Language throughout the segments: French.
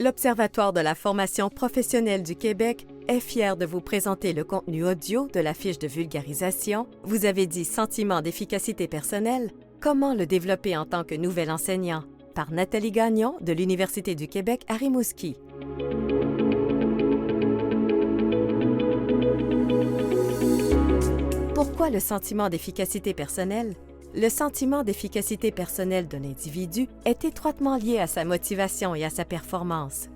L'Observatoire de la formation professionnelle du Québec est fier de vous présenter le contenu audio de la fiche de vulgarisation. Vous avez dit sentiment d'efficacité personnelle, comment le développer en tant que nouvel enseignant, par Nathalie Gagnon de l'Université du Québec à Rimouski. Pourquoi le sentiment d'efficacité personnelle? Le sentiment d'efficacité personnelle d'un individu est étroitement lié à sa motivation et à sa performance.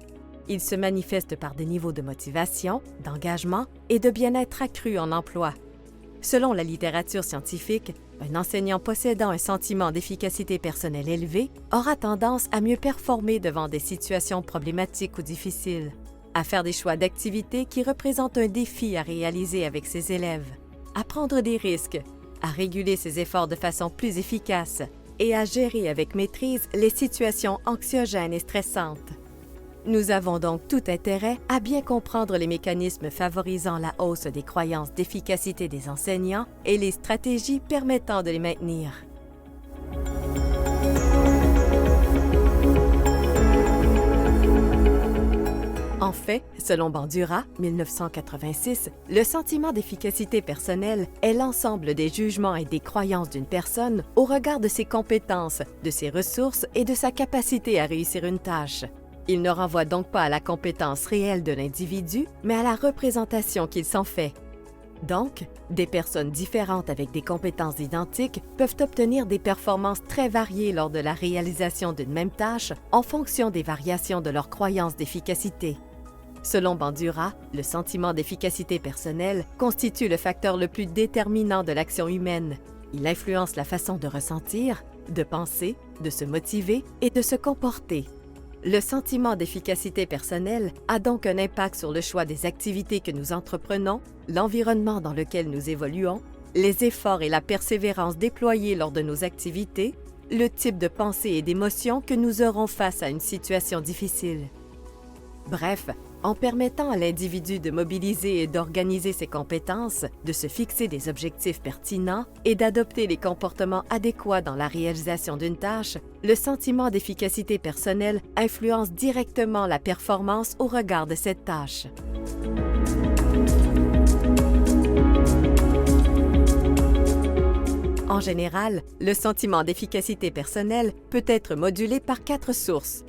Il se manifeste par des niveaux de motivation, d'engagement et de bien-être accru en emploi. Selon la littérature scientifique, un enseignant possédant un sentiment d'efficacité personnelle élevé aura tendance à mieux performer devant des situations problématiques ou difficiles, à faire des choix d'activités qui représentent un défi à réaliser avec ses élèves, à prendre des risques, à réguler ses efforts de façon plus efficace et à gérer avec maîtrise les situations anxiogènes et stressantes. Nous avons donc tout intérêt à bien comprendre les mécanismes favorisant la hausse des croyances d'efficacité des enseignants et les stratégies permettant de les maintenir. En fait, selon Bandura, 1986, le sentiment d'efficacité personnelle est l'ensemble des jugements et des croyances d'une personne au regard de ses compétences, de ses ressources et de sa capacité à réussir une tâche. Il ne renvoie donc pas à la compétence réelle de l'individu, mais à la représentation qu'il s'en fait. Donc, des personnes différentes avec des compétences identiques peuvent obtenir des performances très variées lors de la réalisation d'une même tâche en fonction des variations de leurs croyances d'efficacité. Selon Bandura, le sentiment d'efficacité personnelle constitue le facteur le plus déterminant de l'action humaine. Il influence la façon de ressentir, de penser, de se motiver et de se comporter. Le sentiment d'efficacité personnelle a donc un impact sur le choix des activités que nous entreprenons, l'environnement dans lequel nous évoluons, les efforts et la persévérance déployés lors de nos activités, le type de pensée et d'émotion que nous aurons face à une situation difficile. Bref, en permettant à l'individu de mobiliser et d'organiser ses compétences, de se fixer des objectifs pertinents et d'adopter les comportements adéquats dans la réalisation d'une tâche, le sentiment d'efficacité personnelle influence directement la performance au regard de cette tâche. En général, le sentiment d'efficacité personnelle peut être modulé par 4 sources: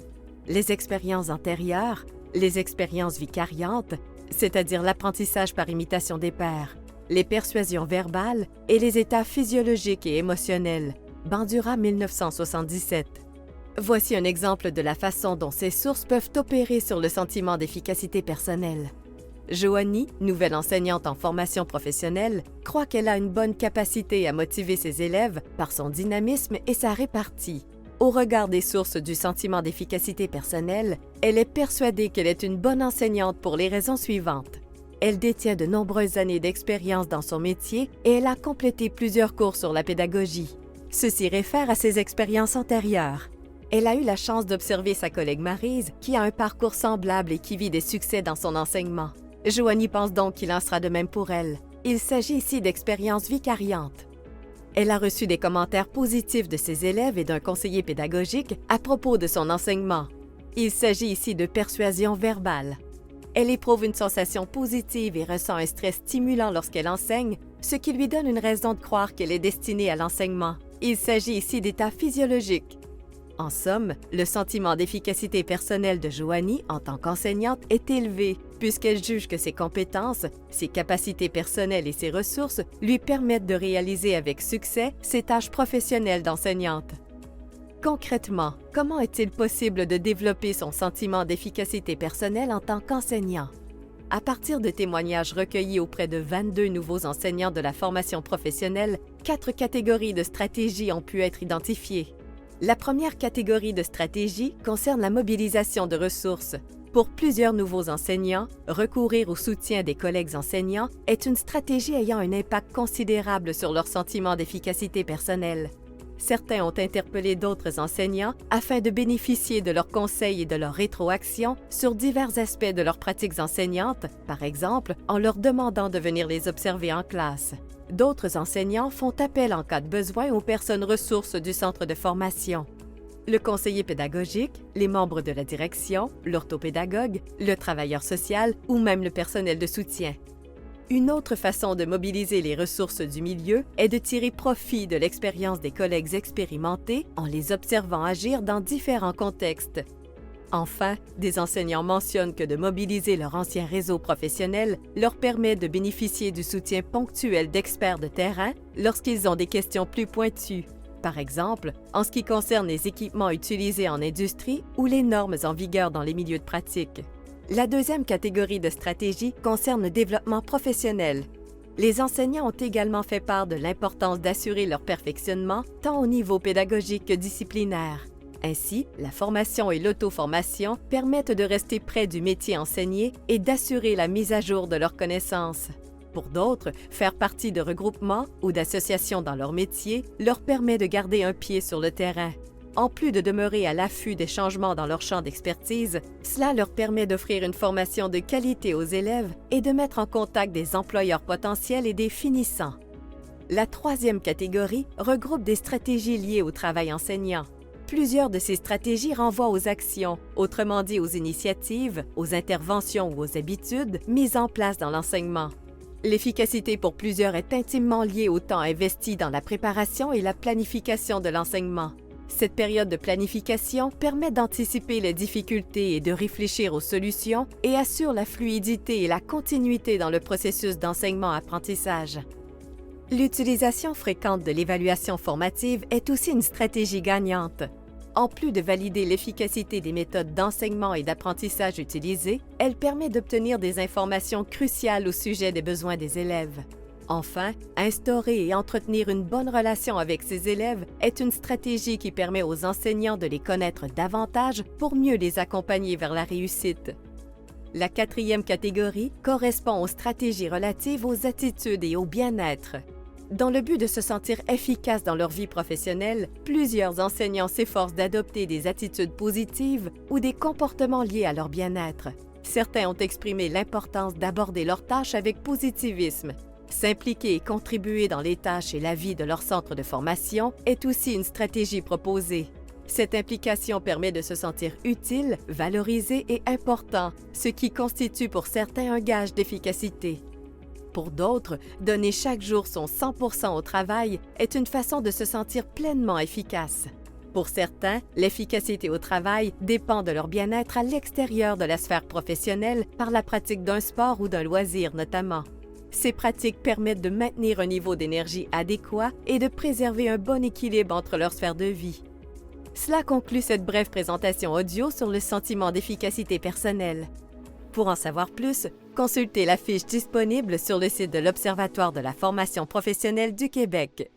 les expériences antérieures, les expériences vicariantes, c'est-à-dire l'apprentissage par imitation des pairs, les persuasions verbales et les états physiologiques et émotionnels. Bandura 1977. Voici un exemple de la façon dont ces sources peuvent opérer sur le sentiment d'efficacité personnelle. Joanie, nouvelle enseignante en formation professionnelle, croit qu'elle a une bonne capacité à motiver ses élèves par son dynamisme et sa répartie. Au regard des sources du sentiment d'efficacité personnelle, elle est persuadée qu'elle est une bonne enseignante pour les raisons suivantes. Elle détient de nombreuses années d'expérience dans son métier et elle a complété plusieurs cours sur la pédagogie. Ceci réfère à ses expériences antérieures. Elle a eu la chance d'observer sa collègue Maryse, qui a un parcours semblable et qui vit des succès dans son enseignement. Joanie pense donc qu'il en sera de même pour elle. Il s'agit ici d'expériences vicariantes. Elle a reçu des commentaires positifs de ses élèves et d'un conseiller pédagogique à propos de son enseignement. Il s'agit ici de persuasion verbale. Elle éprouve une sensation positive et ressent un stress stimulant lorsqu'elle enseigne, ce qui lui donne une raison de croire qu'elle est destinée à l'enseignement. Il s'agit ici d'états physiologiques. En somme, le sentiment d'efficacité personnelle de Joanie en tant qu'enseignante est élevé, puisqu'elle juge que ses compétences, ses capacités personnelles et ses ressources lui permettent de réaliser avec succès ses tâches professionnelles d'enseignante. Concrètement, comment est-il possible de développer son sentiment d'efficacité personnelle en tant qu'enseignant? À partir de témoignages recueillis auprès de 22 nouveaux enseignants de la formation professionnelle, 4 catégories de stratégies ont pu être identifiées. La première catégorie de stratégie concerne la mobilisation de ressources. Pour plusieurs nouveaux enseignants, recourir au soutien des collègues enseignants est une stratégie ayant un impact considérable sur leur sentiment d'efficacité personnelle. Certains ont interpellé d'autres enseignants afin de bénéficier de leurs conseils et de leur rétroaction sur divers aspects de leurs pratiques enseignantes, par exemple en leur demandant de venir les observer en classe. D'autres enseignants font appel en cas de besoin aux personnes ressources du centre de formation. le conseiller pédagogique, les membres de la direction, l'orthopédagogue, le travailleur social ou même le personnel de soutien. Une autre façon de mobiliser les ressources du milieu est de tirer profit de l'expérience des collègues expérimentés en les observant agir dans différents contextes. Enfin, des enseignants mentionnent que de mobiliser leur ancien réseau professionnel leur permet de bénéficier du soutien ponctuel d'experts de terrain lorsqu'ils ont des questions plus pointues. Par exemple, en ce qui concerne les équipements utilisés en industrie ou les normes en vigueur dans les milieux de pratique. La deuxième catégorie de stratégie concerne le développement professionnel. Les enseignants ont également fait part de l'importance d'assurer leur perfectionnement tant au niveau pédagogique que disciplinaire. Ainsi, la formation et l'auto-formation permettent de rester près du métier enseigné et d'assurer la mise à jour de leurs connaissances. Pour d'autres, faire partie de regroupements ou d'associations dans leur métier leur permet de garder un pied sur le terrain. En plus de demeurer à l'affût des changements dans leur champ d'expertise, cela leur permet d'offrir une formation de qualité aux élèves et de mettre en contact des employeurs potentiels et des finissants. La troisième catégorie regroupe des stratégies liées au travail enseignant. Plusieurs de ces stratégies renvoient aux actions, autrement dit aux initiatives, aux interventions ou aux habitudes mises en place dans l'enseignement. L'efficacité pour plusieurs est intimement liée au temps investi dans la préparation et la planification de l'enseignement. Cette période de planification permet d'anticiper les difficultés et de réfléchir aux solutions et assure la fluidité et la continuité dans le processus d'enseignement-apprentissage. L'utilisation fréquente de l'évaluation formative est aussi une stratégie gagnante. En plus de valider l'efficacité des méthodes d'enseignement et d'apprentissage utilisées, elle permet d'obtenir des informations cruciales au sujet des besoins des élèves. Enfin, instaurer et entretenir une bonne relation avec ses élèves est une stratégie qui permet aux enseignants de les connaître davantage pour mieux les accompagner vers la réussite. La quatrième catégorie correspond aux stratégies relatives aux attitudes et au bien-être. Dans le but de se sentir efficaces dans leur vie professionnelle, plusieurs enseignants s'efforcent d'adopter des attitudes positives ou des comportements liés à leur bien-être. Certains ont exprimé l'importance d'aborder leurs tâches avec positivisme. S'impliquer et contribuer dans les tâches et la vie de leur centre de formation est aussi une stratégie proposée. Cette implication permet de se sentir utile, valorisé et important, ce qui constitue pour certains un gage d'efficacité. Pour d'autres, donner chaque jour son 100% au travail est une façon de se sentir pleinement efficace. Pour certains, l'efficacité au travail dépend de leur bien-être à l'extérieur de la sphère professionnelle par la pratique d'un sport ou d'un loisir notamment. Ces pratiques permettent de maintenir un niveau d'énergie adéquat et de préserver un bon équilibre entre leur sphère de vie. Cela conclut cette brève présentation audio sur le sentiment d'efficacité personnelle. Pour en savoir plus, consultez la fiche disponible sur le site de l'Observatoire de la formation professionnelle du Québec.